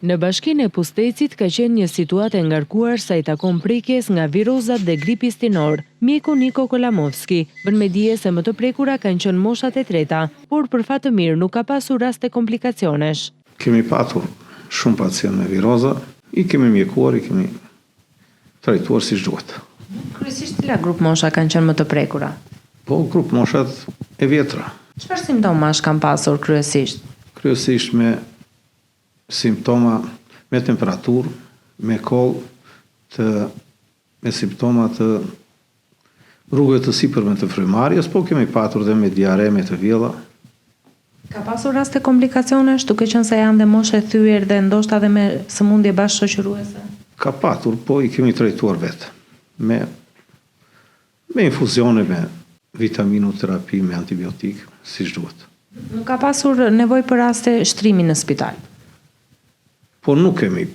Në bashkinë e Pustecit ka qenë një situatë e ngarkuar sa i takon prekjes nga virozat dhe gripi stinor. Mjeku Niko Kolamovski bën me dije se më të prekura kanë qenë moshat e treta, por për fat të mirë nuk ka pasur raste komplikacionesh. Kemi patur shumë pacient me viroza, i kemi mjekuar, i kemi trajtuar siç duhet. Kryesisht cila grup mosha kanë qenë më të prekura? Po, grup moshat e vjetra. Çfarë simptomash kanë pasur kryesisht? Kryesisht me simptoma me temperaturë, me koll, me simptoma të rrugëve të sipërme të frymarrjes, po kemi patur dhe me diare me të vjella. Ka pasur raste komplikacionesh, duke qenë se janë dhe moshe thyer dhe ndoshta edhe me sëmundje bashkëshoqëruese? Ka patur, po i kemi trajtuar vetë. Me infuzione, me vitaminoterapi, me antibiotik, siç duhet. Nuk ka pasur nevojë për raste shtrimi në spital? Po nuk kemi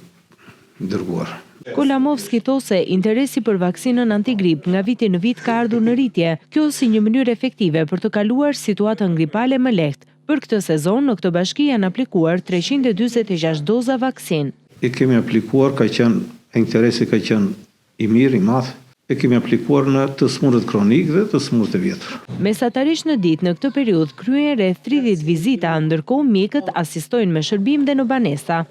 dërguar. Kolamovski thosë se interesi për vaksinën antigrip nga viti në vit ka ardhur në rritje, kjo si një mënyrë efektive për të kaluar situatën gripale më lehtë. Për këtë sezon, në këtë bashki janë aplikuar 346 doza vaksin. E kemi aplikuar, interesi ka qenë i mirë, i madh, e kemi aplikuar në të smundët kronik dhe të smundët e vjetër. Mesatarisht në ditë në këtë periudhë kryen rreth 30 vizita, ndërkohë mjekët asistojnë me shërbim dhe në banesa.